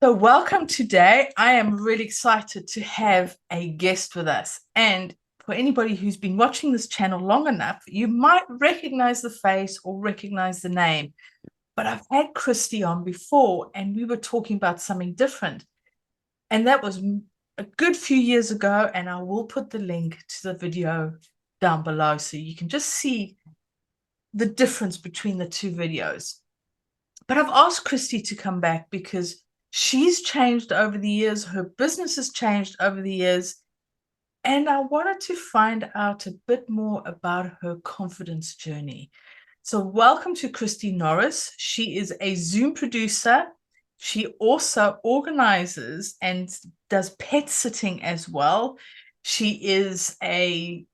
So, welcome today. I am really excited to have a guest with us. And for anybody who's been watching this channel long enough, you might recognize the face or recognize the name. But I've had Kristie on before, and we were talking about something different. And that was a good few years ago. And I will put the link to the video down below so you can just see the difference between the two videos. But I've asked Kristie to come back because she's changed over the years. Her business has changed over the years. And I wanted to find out a bit more about her confidence journey. So, welcome to Kristie Norris. She is a Zoom producer. She also organizes and does pet sitting as well. She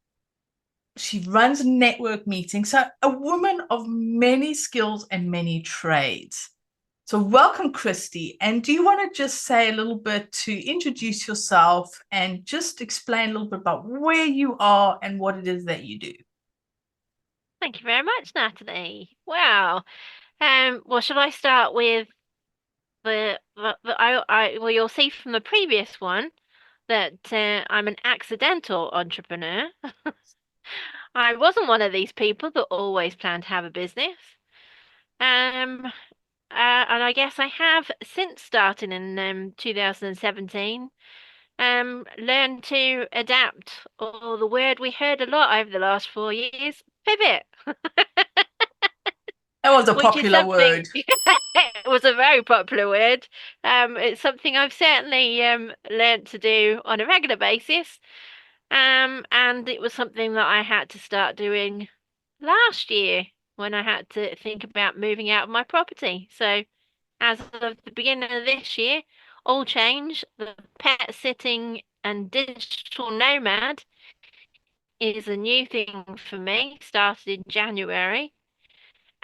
runs network meetings. So, a woman of many skills and many trades. So, welcome, Kristie. And do you want to just say a little bit to introduce yourself and just explain a little bit about where you are and what it is that you do? Thank you very much, Natalie. Wow. Well, should I start with well, you'll see from the previous one that I'm an accidental entrepreneur. I wasn't one of these people that always planned to have a business. Um, and I guess I have since starting in 2017 learned to adapt, or the word we heard a lot over the last 4 years, pivot. That was a Which is popular something word. it was a very popular word. It's something I've certainly learnt to do on a regular basis. And it was something that I had to start doing last year when I had to think about moving out of my property. So as of the beginning of this year, all change. The pet sitting and digital nomad is a new thing for me, started in January.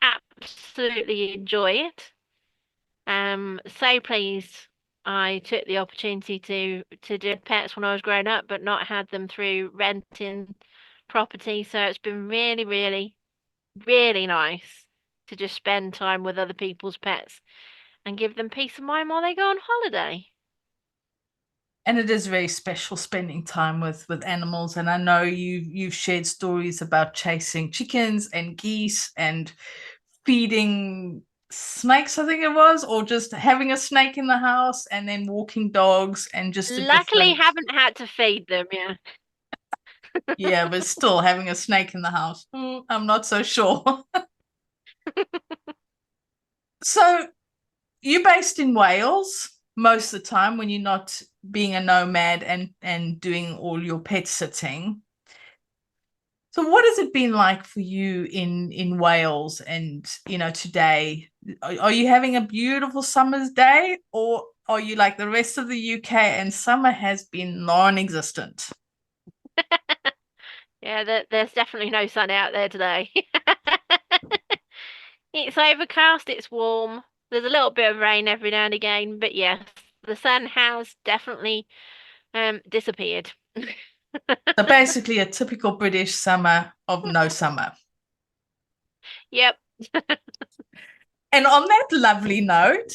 Absolutely enjoy it. So pleased I took the opportunity to do pets when I was growing up, but not had them through renting property. So it's been really, really, really nice to just spend time with other people's pets and give them peace of mind while they go on holiday. And it is very special spending time with animals. And I know you've shared stories about chasing chickens and geese and feeding snakes, I think it was, or just having a snake in the house and then walking dogs and just a Luckily, different, haven't had to feed them, yeah. yeah, but still having a snake in the house. I'm not so sure. So you're based in Wales most of the time when you're not being a nomad and doing all your pet sitting. So what has it been like for you in Wales and today? Are you having a beautiful summer's day, or are you like the rest of the UK and summer has been non-existent? Yeah, there's definitely no sun out there today. It's overcast, it's warm. There's a little bit of rain every now and again, but yes, the sun has definitely disappeared. So basically a typical British summer of no summer. Yep. And on that lovely note,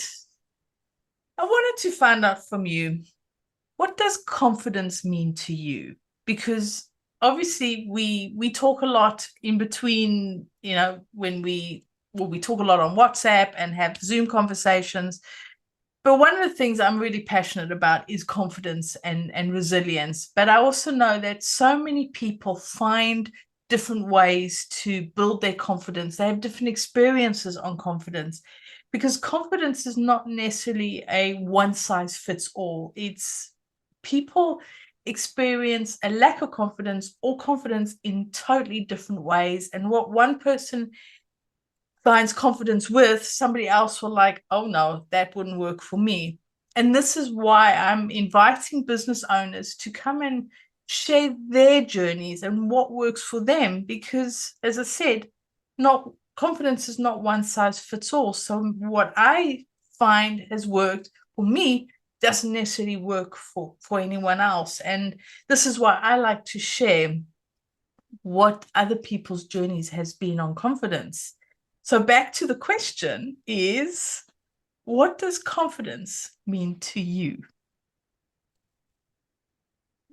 I wanted to find out from you, what does confidence mean to you? Because obviously we talk a lot in between, when we talk a lot on WhatsApp and have Zoom conversations. But one of the things I'm really passionate about is confidence and resilience. But I also know that so many people find different ways to build their confidence. They have different experiences on confidence because confidence is not necessarily a one size fits all. It's people experience a lack of confidence or confidence in totally different ways. And what one person finds confidence with, somebody else will like, oh no, that wouldn't work for me. And this is why I'm inviting business owners to come and share their journeys and what works for them. Because as I said, not confidence is not one size fits all. So what I find has worked for me doesn't necessarily work for anyone else. And this is why I like to share what other people's journeys has been on confidence. So back to the question is, what does confidence mean to you?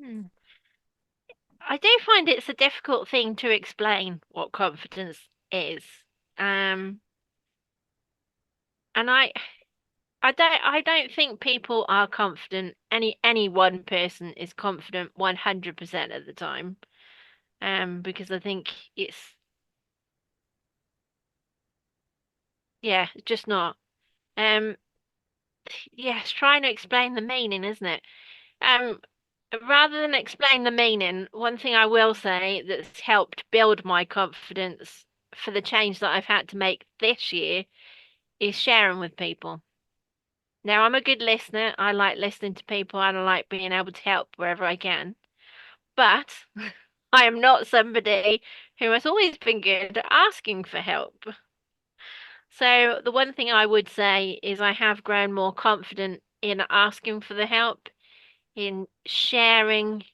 Hmm. I do find it's a difficult thing to explain what confidence is. Um, and I don't think people are confident. Any one person is confident 100% of the time. Because I think it's yeah, it's just not. Um, yeah, it's trying to explain the meaning, isn't it? Um, Rather than explain the meaning, one thing I will say that's helped build my confidence for the change that I've had to make this year is sharing with people. Now, I'm a good listener. I like listening to people and I like being able to help wherever I can. But I am not somebody who has always been good at asking for help. So, the one thing I would say is I have grown more confident in asking for the help, in sharing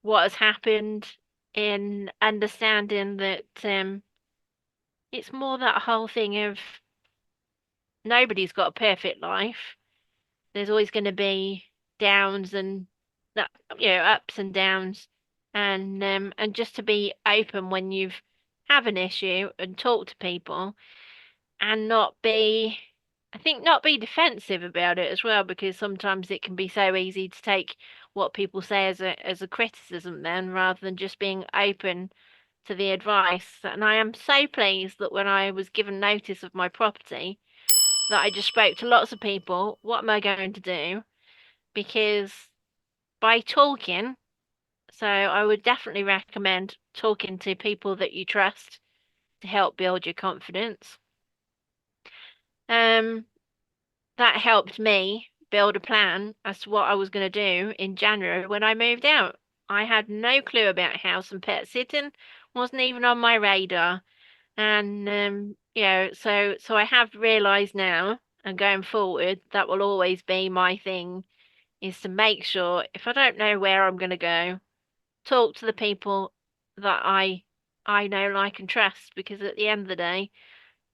what has happened, in understanding that it's more that whole thing of nobody's got a perfect life. There's always going to be downs and that ups and downs, and just to be open when you've have an issue and talk to people and not be. I think not be defensive about it as well, because sometimes it can be so easy to take what people say as a criticism then, rather than just being open to the advice. And I am so pleased that when I was given notice of my property, that I just spoke to lots of people. What am I going to do? Because by talking, so I would definitely recommend talking to people that you trust to help build your confidence. Um, that helped me build a plan as to what I was going to do in January when I moved out. I had no clue about house and pet sitting, wasn't even on my radar. And so I have realized now and going forward that will always be my thing, is to make sure if I don't know where I'm going to go, talk to the people that I know, like, and trust, because at the end of the day,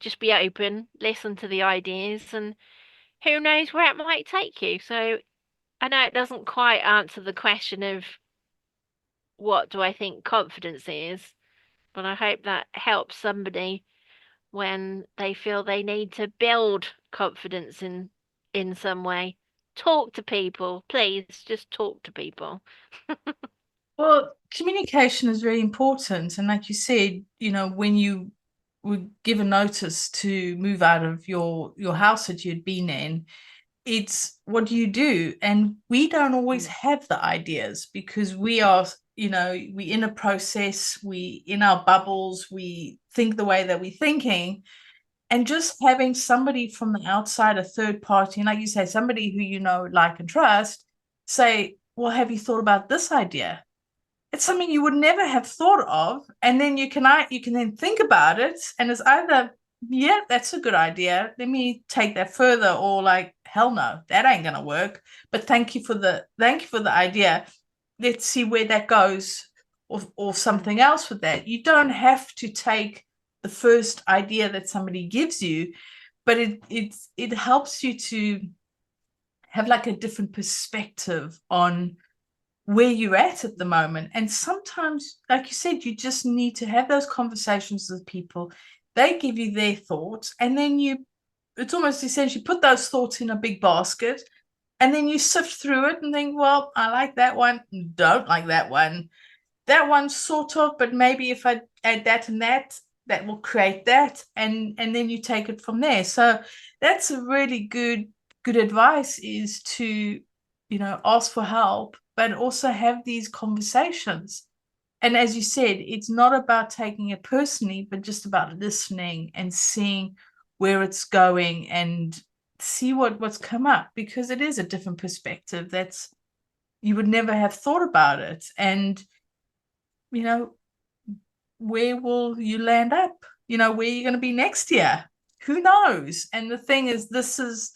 just be open, listen to the ideas, and who knows where it might take you. So I know it doesn't quite answer the question of what do I think confidence is, but I hope that helps somebody when they feel they need to build confidence in some way. Talk to people, please, just talk to people. Well, communication is very important. And like you said, when you were given notice to move out of your house that you'd been in, it's what do you do? And we don't always Mm, have the ideas because we are, we in a process, we in our bubbles, we think the way that we're thinking. And just having somebody from the outside, a third party, and like you say, somebody who like and trust, say, well, have you thought about this idea? It's something you would never have thought of, and then you can then think about it, and it's either, yeah, that's a good idea, let me take that further, or like, hell no, that ain't gonna work, but thank you for the idea, let's see where that goes, or mm, something else with that. You don't have to take the first idea that somebody gives you, but it helps you to have like a different perspective on where you're at the moment. And sometimes, like you said, you just need to have those conversations with people. They give you their thoughts, and then it's almost essentially put those thoughts in a big basket, and then you sift through it and think, well, I like that one, don't like that one. That one sort of, but maybe if I add that and that, that will create that, and then you take it from there. So that's a really good advice, is to ask for help, but also have these conversations. And as you said, it's not about taking it personally, but just about listening and seeing where it's going, and see what's come up, because it is a different perspective that's you would never have thought about it. And you know where will you land up? Where are you going to be next year? Who knows? And the thing is, this is,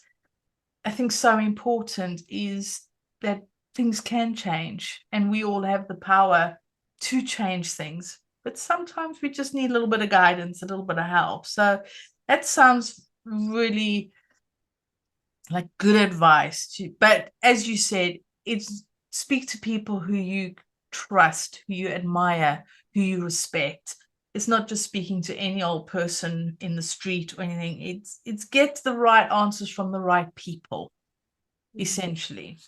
I think, so important, is that things can change, and we all have the power to change things. But sometimes we just need a little bit of guidance, a little bit of help. So that sounds really like good advice to, but as you said, it's speak to people who you trust, who you admire, who you respect. It's not just speaking to any old person in the street or anything. It's get the right answers from the right people, Mm. essentially.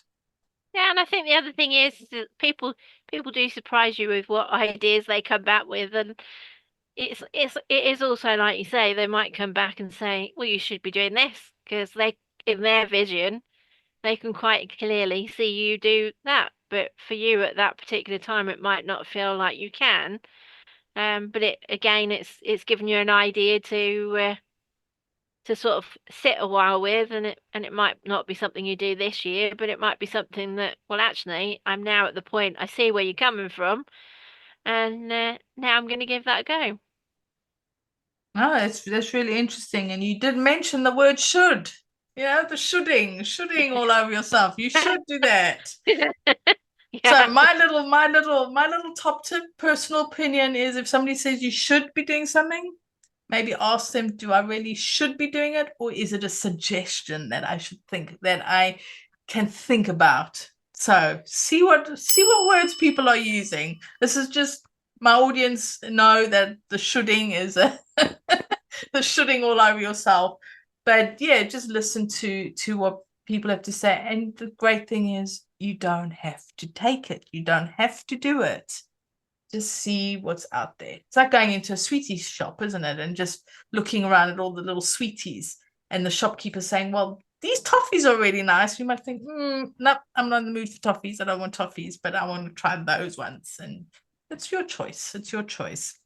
Yeah, and I think the other thing is that people do surprise you with what ideas they come back with, and it is also like you say, they might come back and say, well, you should be doing this because they in their vision they can quite clearly see you do that. But for you at that particular time, it might not feel like you can. But it again, it's given you an idea to sort of sit a while with, and it might not be something you do this year, but it might be something that, well, actually, I'm now at the point I see where you're coming from, and now I'm going to give that a go. Oh, that's really interesting. And you did mention the word should. The shoulding all over yourself. You should do that. So Yeah. my little top tip, personal opinion is if somebody says you should be doing something, maybe ask them, do I really should be doing it, or is it a suggestion that I should think that I can think about? So see what words people are using. This is just my audience know that the shoulding is a the shoulding all over yourself. But yeah, just listen to what people have to say. And the great thing is you don't have to take it. You don't have to do it. Just see what's out there. It's like going into a sweetie shop, isn't it? And just looking around at all the little sweeties and the shopkeeper saying, well, these toffees are really nice. You might think, no, I'm not in the mood for toffees. I don't want toffees, but I want to try those ones. And it's your choice. It's your choice.